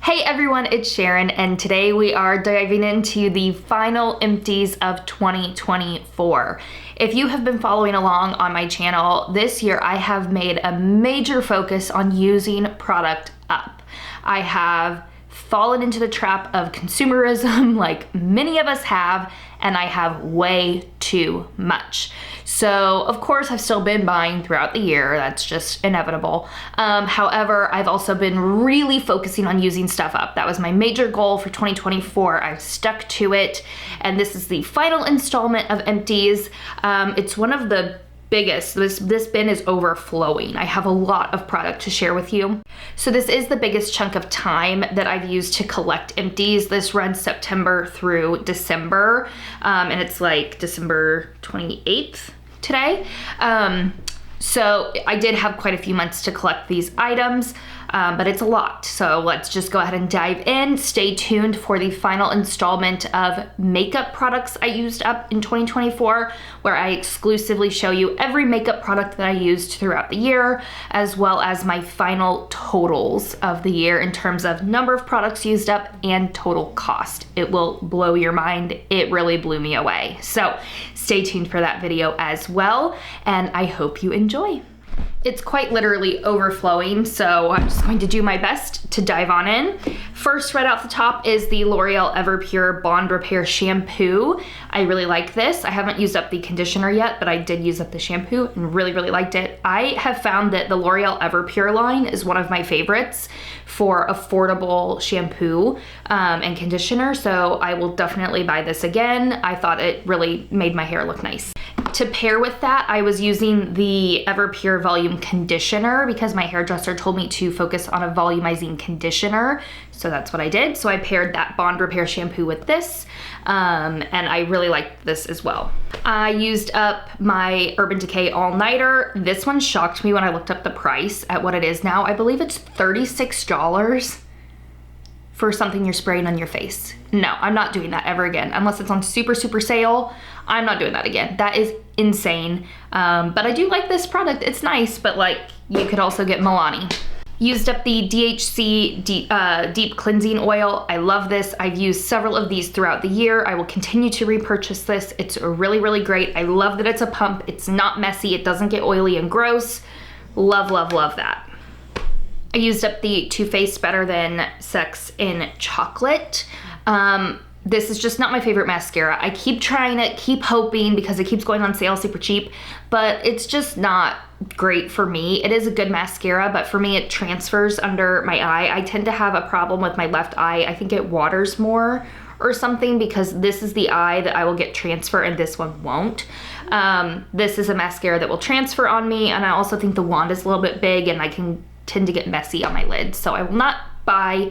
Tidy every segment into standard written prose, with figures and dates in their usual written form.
Hey everyone, it's Sharon, and today we are diving into the final empties of 2024. If you have been following along on my channel, this year I have made a major focus on using product up. I have fallen into the trap of consumerism like many of us have, and I have way too much. So of course I've still been buying throughout the year, that's just inevitable. However, I've also been really focusing on using stuff up. That was my major goal for 2024. I've stuck to it, and this is the final installment of Empties. It's one of the biggest. This bin is overflowing. I have a lot of product to share with you. So this is the biggest chunk of time that I've used to collect empties. This runs September through December, and it's like December 28th today. So I did have quite a few months to collect these items, but it's a lot. So let's just go ahead and dive in. Stay tuned for the final installment of makeup products I used up in 2024, where I exclusively show you every makeup product that I used throughout the year, as well as my final totals of the year in terms of number of products used up and total cost. It will blow your mind. It really blew me away. So stay tuned for that video as well, and I hope you enjoy. It's quite literally overflowing, so I'm just going to do my best to dive on in. First, right off the top is the L'Oreal Everpure Bond Repair Shampoo. I really like this. I haven't used up the conditioner yet, but I did use up the shampoo and really liked it. I have found that the L'Oreal Everpure line is one of my favorites for affordable shampoo and conditioner, so I will definitely buy this again. I thought it really made my hair look nice. To pair with that, I was using the Everpure Volume Conditioner because my hairdresser told me to focus on a volumizing conditioner. So that's what I did. So I paired that Bond Repair shampoo with this, and I really liked this as well. I used up my Urban Decay All-Nighter. This one shocked me when I looked up the price at what it is now. I believe it's $36 for something you're spraying on your face. No, I'm not doing that ever again. Unless it's on super sale, I'm not doing that again. That is insane. But I do like this product. It's nice, but like you could also get Milani. Used up the DHC Deep Cleansing Oil. I love this. I've used several of these throughout the year. I will continue to repurchase this. It's really great. I love that it's a pump. It's not messy. It doesn't get oily and gross. Love that. I used up the Too Faced Better Than Sex in Chocolate. This is just not my favorite mascara. I keep trying it, keep hoping because it keeps going on sale super cheap, but it's just not great for me. It is a good mascara, but for me it transfers under my eye. I tend to have a problem with my left eye. I think it waters more or something because this is the eye that I will get transfer and this one won't. This is a mascara that will transfer on me, and I also think the wand is a little bit big and I can tend to get messy on my lids. So I will not buy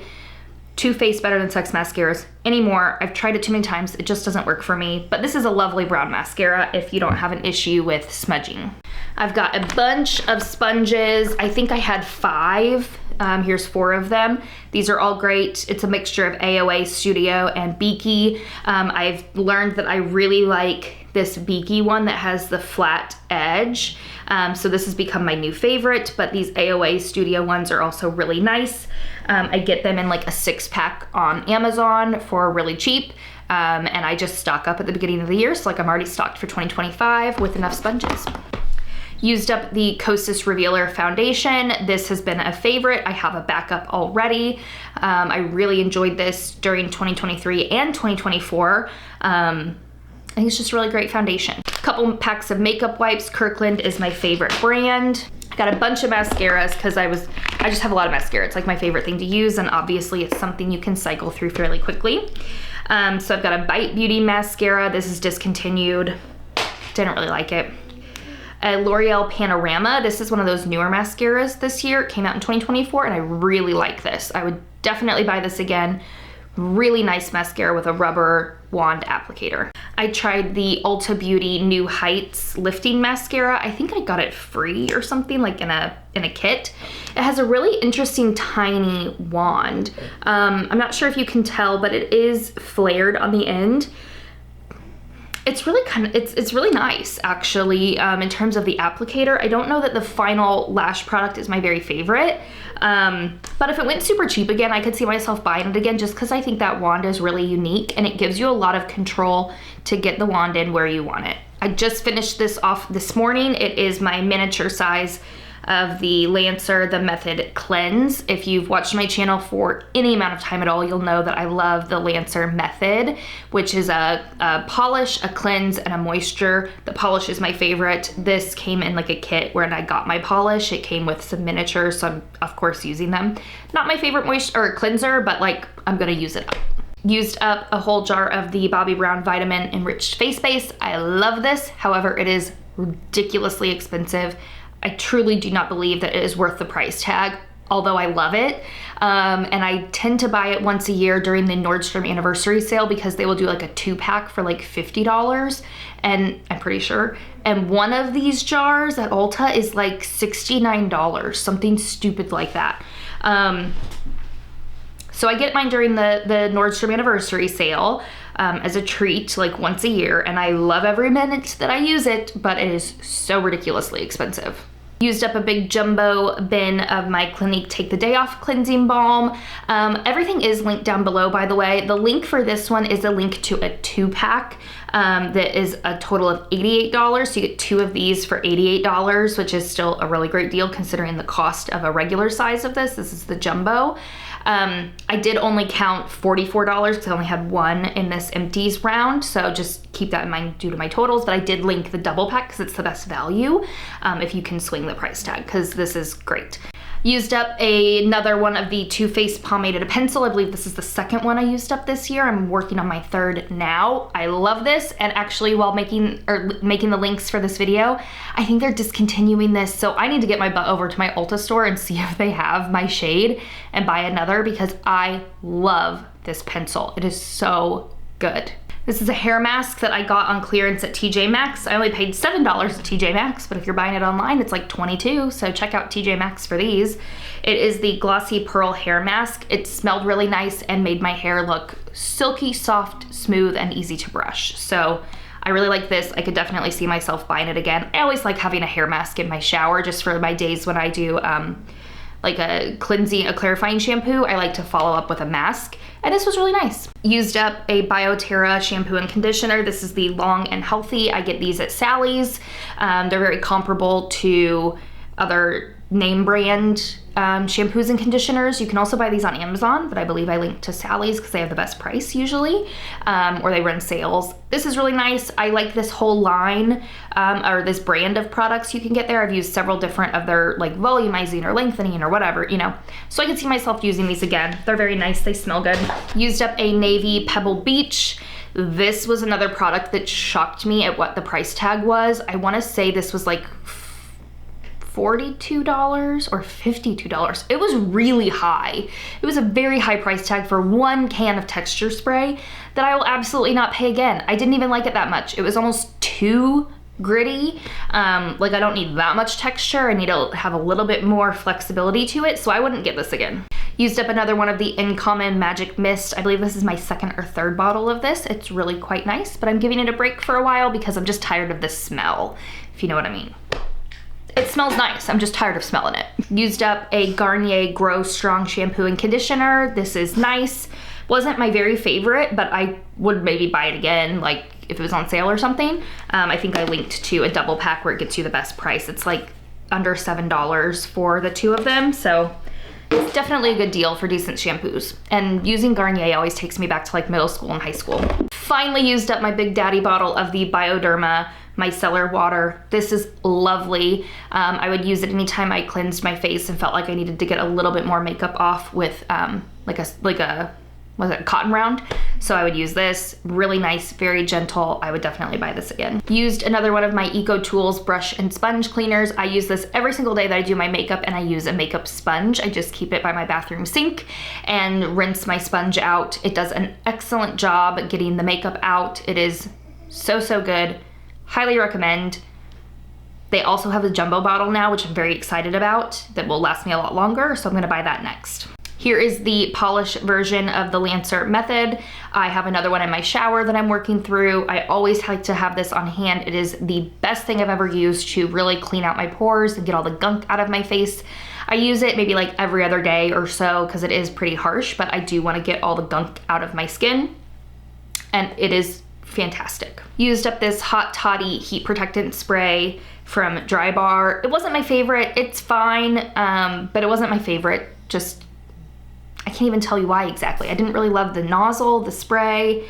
Too Faced Better Than Sex mascaras anymore. I've tried it too many times. It just doesn't work for me. But this is a lovely brown mascara if you don't have an issue with smudging. I've got a bunch of sponges. I think I had 5. Here's 4 of them. These are all great. It's a mixture of AOA, Studio, and Beaky. I've learned that I really like this Beaky one that has the flat edge. So this has become my new favorite, but these AOA Studio ones are also really nice. I get them in like a 6-pack on Amazon for really cheap. And I just stock up at the beginning of the year. So like I'm already stocked for 2025 with enough sponges. Used up the Kosas Revealer Foundation. This has been a favorite. I have a backup already. I really enjoyed this during 2023 and 2024. I think it's just a really great foundation. A couple packs of makeup wipes. Kirkland is my favorite brand. I got a bunch of mascaras because I just have a lot of mascara. It's like my favorite thing to use, and obviously it's something you can cycle through fairly quickly. So I've got a Bite Beauty mascara. This is discontinued. Didn't really like it. A L'Oreal Panorama. This is one of those newer mascaras this year. It came out in 2024, and I really like this. I would definitely buy this again. Really nice mascara with a rubber wand applicator. I tried the Ulta Beauty New Heights Lifting Mascara. I think I got it free or something, like in a kit. It has a really interesting tiny wand. I'm not sure if you can tell, but it is flared on the end. It's really it's really nice actually. In terms of the applicator, I don't know that the final lash product is my very favorite. But if it went super cheap again, I could see myself buying it again, just because I think that wand is really unique and it gives you a lot of control to get the wand in where you want it. I just finished this off this morning. It is my miniature size of the Lancer, the Method Cleanse. If you've watched my channel for any amount of time at all, you'll know that I love the Lancer Method, which is a polish, a cleanse, and a moisture. The polish is my favorite. This came in like a kit where I got my polish. It came with some miniatures, so I'm of course using them. Not my favorite moisture or cleanser, but like I'm gonna use it up. Used up a whole jar of the Bobbi Brown Vitamin Enriched Face Base. I love this, however, it is ridiculously expensive. I truly do not believe that it is worth the price tag, although I love it. And I tend to buy it once a year during the Nordstrom anniversary sale because they will do like a 2-pack for like $50, and I'm pretty sure. And one of these jars at Ulta is like $69, something stupid like that. So I get mine during the Nordstrom anniversary sale as a treat, like once a year, and I love every minute that I use it, but it is so ridiculously expensive. Used up a big jumbo bin of my Clinique Take the Day Off cleansing balm. Everything is linked down below, by the way. The link for this one is a link to a 2-pack that is a total of $88. So you get 2 of these for $88, which is still a really great deal considering the cost of a regular size of this. This is the jumbo. I did only count $44 because I only had 1 in this Empties round, so just keep that in mind due to my totals, but I did link the double pack because it's the best value if you can swing the price tag, because this is great. Used up another one of the Too Faced Pomaded Pencil. I believe this is the second one I used up this year. I'm working on my 3rd now. I love this, and actually while making the links for this video, I think they're discontinuing this, so I need to get my butt over to my Ulta store and see if they have my shade and buy another, because I love this pencil. It is so good. This is a hair mask that I got on clearance at TJ Maxx. I only paid $7 at TJ Maxx, but if you're buying it online, it's like $22, so check out TJ Maxx for these. It is the Glossy Pearl Hair Mask. It smelled really nice and made my hair look silky, soft, smooth, and easy to brush. So I really like this. I could definitely see myself buying it again. I always like having a hair mask in my shower just for my days when I do like a clarifying shampoo. I like to follow up with a mask, and this was really nice. Used up a BioTerra shampoo and conditioner. This is the Long and Healthy. I get these at Sally's. They're very comparable to other name brand shampoos and conditioners. You can also buy these on Amazon, but I believe I linked to Sally's because they have the best price usually, or they run sales. This is really nice. I like this whole line, or this brand of products you can get there. I've used several different of their like volumizing or lengthening or whatever, you know. So I can see myself using these again. They're very nice, they smell good. Used up a Navy Pebble Beach. This was another product that shocked me at what the price tag was. I wanna say this was like $42 or $52. It was really high. It was a very high price tag for 1 can of texture spray that I will absolutely not pay again. I didn't even like it that much. It was almost too gritty. Like I don't need that much texture. I need to have a little bit more flexibility to it, so I wouldn't get this again. Used up another one of the Uncommon Magic Mist. I believe this is my 2nd or 3rd bottle of this. It's really quite nice, but I'm giving it a break for a while because I'm just tired of the smell, if you know what I mean. It smells nice, I'm just tired of smelling it. Used up a Garnier Grow Strong shampoo and conditioner. This is nice. Wasn't my very favorite, but I would maybe buy it again, like if it was on sale or something. I think I linked to a double pack where it gets you the best price. It's like under $7 for the 2 of them, so it's definitely a good deal for decent shampoos. And using Garnier always takes me back to like middle school and high school. Finally used up my Big Daddy bottle of the Bioderma micellar water. This is lovely. I would use it anytime I cleansed my face and felt like I needed to get a little bit more makeup off with like a cotton round. So I would use this. Really nice, very gentle. I would definitely buy this again. Used another one of my Eco Tools brush and sponge cleaners. I use this every single day that I do my makeup, and I use a makeup sponge. I just keep it by my bathroom sink and rinse my sponge out. It does an excellent job getting the makeup out. It is so, so good. Highly recommend. They also have a jumbo bottle now, which I'm very excited about, that will last me a lot longer, so I'm gonna buy that next. Here is the polish version of the Lancer method. I have another one in my shower that I'm working through. I always like to have this on hand. It is the best thing I've ever used to really clean out my pores and get all the gunk out of my face. I use it maybe like every other day or so because it is pretty harsh, but I do want to get all the gunk out of my skin, and it is fantastic. Used up this Hot Toddy heat protectant spray from Drybar. It wasn't my favorite. It's fine, but it wasn't my favorite. Just, I can't even tell you why exactly. I didn't really love the nozzle, the spray.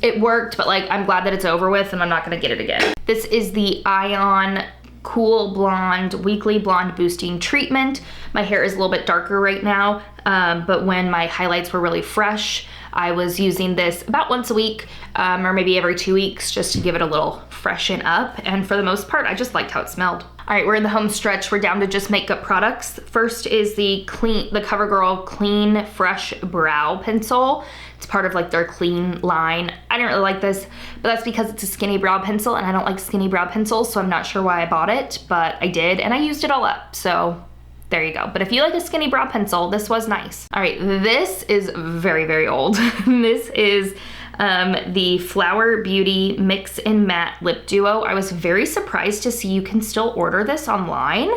It worked, but like, I'm glad that it's over with and I'm not gonna get it again. This is the Ion Cool Blonde Weekly Blonde Boosting Treatment. My hair is a little bit darker right now, but when my highlights were really fresh, I was using this about once a week, or maybe every 2 weeks, just to give it a little freshen up. And for the most part, I just liked how it smelled. All right, we're in the home stretch. We're down to just makeup products. First is the CoverGirl Clean Fresh Brow Pencil. It's part of like their clean line. I didn't really like this, but that's because it's a skinny brow pencil and I don't like skinny brow pencils, so I'm not sure why I bought it, but I did and I used it all up, so there you go. But if you like a skinny brow pencil, this was nice. All right, this is very, very old. This is the Flower Beauty Mix and Matte Lip Duo. I was very surprised to see you can still order this online.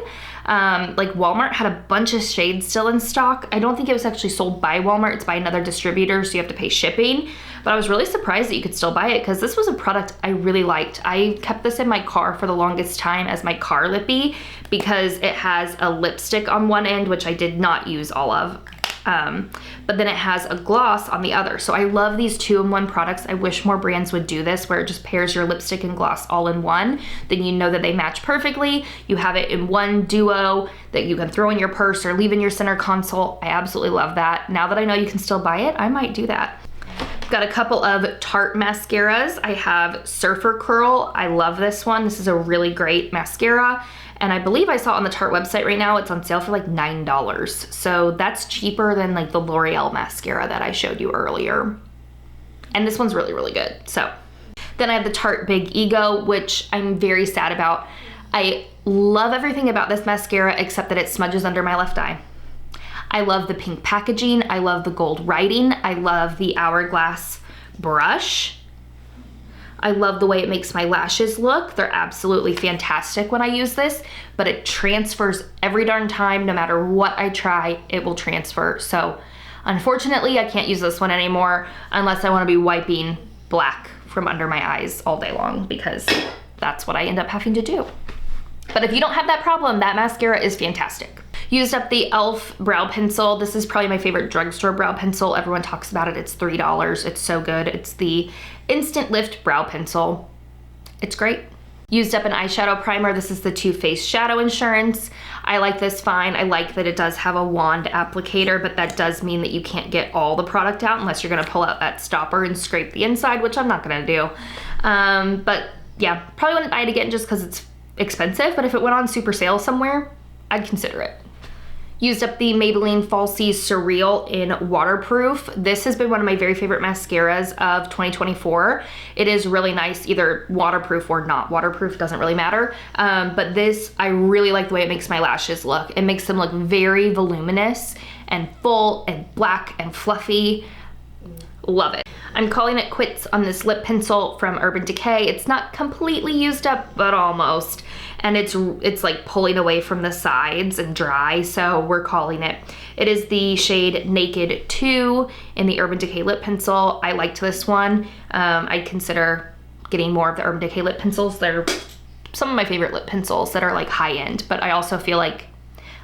Like Walmart had a bunch of shades still in stock. I don't think it was actually sold by Walmart, it's by another distributor, so you have to pay shipping. But I was really surprised that you could still buy it because this was a product I really liked. I kept this in my car for the longest time as my car lippy because it has a lipstick on one end, which I did not use all of. But then it has a gloss on the other. So I love these 2-in-1 products. I wish more brands would do this where it just pairs your lipstick and gloss all in one. Then you know that they match perfectly. You have it in one duo that you can throw in your purse or leave in your center console. I absolutely love that. Now that I know you can still buy it, I might do that. Got a couple of Tarte mascaras. I have Surfer Curl. I love this one. This is a really great mascara. And I believe I saw it on the Tarte website right now, it's on sale for like $9. So that's cheaper than like the L'Oreal mascara that I showed you earlier. And this one's really, really good. So then I have the Tarte Big Ego, which I'm very sad about. I love everything about this mascara except that it smudges under my left eye. I love the pink packaging. I love the gold writing. I love the hourglass brush. I love the way it makes my lashes look. They're absolutely fantastic when I use this, but it transfers every darn time. No matter what I try, it will transfer. So unfortunately, I can't use this one anymore unless I want to be wiping black from under my eyes all day long because that's what I end up having to do. But if you don't have that problem, that mascara is fantastic. Used up the e.l.f. brow pencil. This is probably my favorite drugstore brow pencil. Everyone talks about it. It's $3. It's so good. It's the Instant Lift brow pencil. It's great. Used up an eyeshadow primer. This is the Too Faced Shadow Insurance. I like this fine. I like that it does have a wand applicator, but that does mean that you can't get all the product out unless you're gonna pull out that stopper and scrape the inside, which I'm not gonna do. But yeah, probably wouldn't buy it again just because it's expensive, but if it went on super sale somewhere, I'd consider it. Used up the Maybelline Falsies Surreal in Waterproof. This has been one of my very favorite mascaras of 2024. It is really nice, either waterproof or not waterproof, doesn't really matter. But this, I really like the way it makes my lashes look. It makes them look very voluminous and full and black and fluffy. Love it. I'm calling it quits on this lip pencil from Urban Decay. It's not completely used up, but almost. And it's like pulling away from the sides and dry, so we're calling it. It is the shade Naked 2 in the Urban Decay lip pencil. I liked this one. I'd consider getting more of the Urban Decay lip pencils. They're some of my favorite lip pencils that are like high end, but I also feel like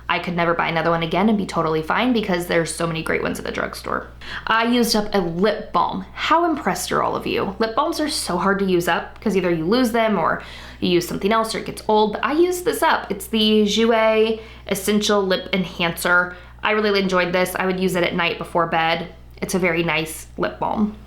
I could never buy another one again and be totally fine because there's so many great ones at the drugstore. I used up a lip balm. How impressed are all of you? Lip balms are so hard to use up because either you lose them or you use something else or it gets old, but I used this up. It's the Jouer Essential Lip Enhancer. I really enjoyed this. I would use it at night before bed. It's a very nice lip balm.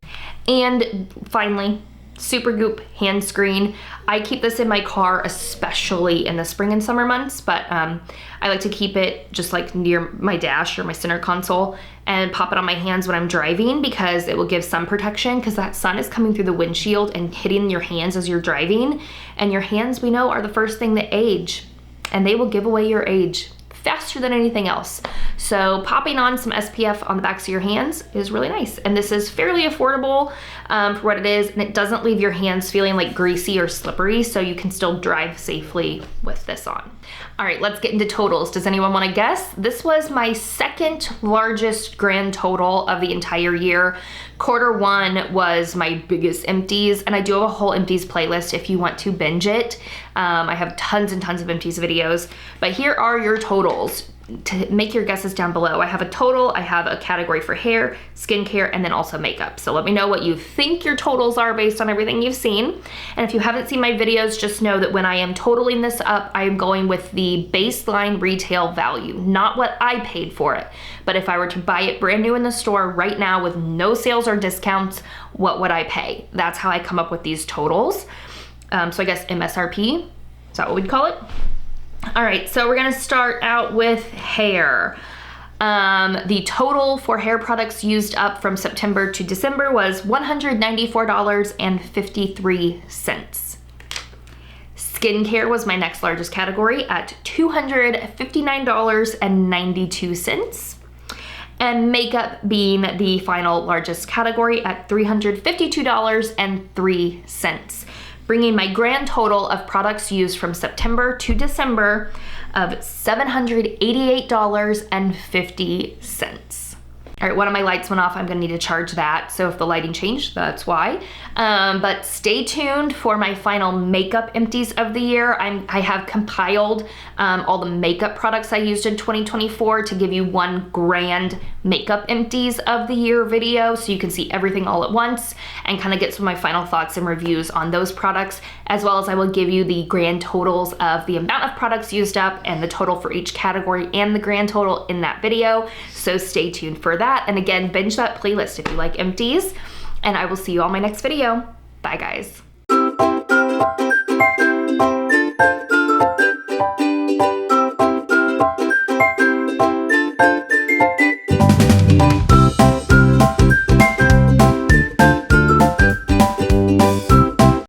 And finally, Supergoop hand screen. I keep this in my car, especially in the spring and summer months, but I like to keep it just like near my dash or my center console and pop it on my hands when I'm driving because it will give sun protection because that sun is coming through the windshield and hitting your hands as you're driving. And your hands, we know, are the first thing that age, and they will give away your age faster than anything else. So popping on some SPF on the backs of your hands is really nice. And this is fairly affordable for what it is, and it doesn't leave your hands feeling like greasy or slippery, so you can still drive safely with this on. All right, let's get into totals. Does anyone want to guess? This was my second largest grand total of the entire year. Q1 was my biggest Empties, and I do have a whole Empties playlist if you want to binge it. I have tons and tons of Empties videos, but here are your totals. To make your guesses down below. I have a total, I have a category for hair, skincare, and then also makeup. So let me know what you think your totals are based on everything you've seen. And if you haven't seen my videos, just know that when I am totaling this up, I am going with the baseline retail value, not what I paid for it. But if I were to buy it brand new in the store right now with no sales or discounts, what would I pay? That's how I come up with these totals. So I guess MSRP, is that what we'd call it? All right, so we're gonna start out with hair. The total for hair products used up from September to December was $194.53. Skincare was my next largest category at $259.92. And makeup being the final largest category at $352.03. Bringing my grand total of products used from September to December of $788.50. All right, one of my lights went off. I'm gonna need to charge that. So if the lighting changed, that's why. But stay tuned for my final makeup Empties of the year. I have compiled all the makeup products I used in 2024 to give you one grand makeup Empties of the year video, so you can see everything all at once and kind of get some of my final thoughts and reviews on those products, as well as I will give you the grand totals of the amount of products used up and the total for each category and the grand total in that video. So stay tuned for that. And again, binge that playlist if you like Empties, and I will see you on my next video. Bye guys.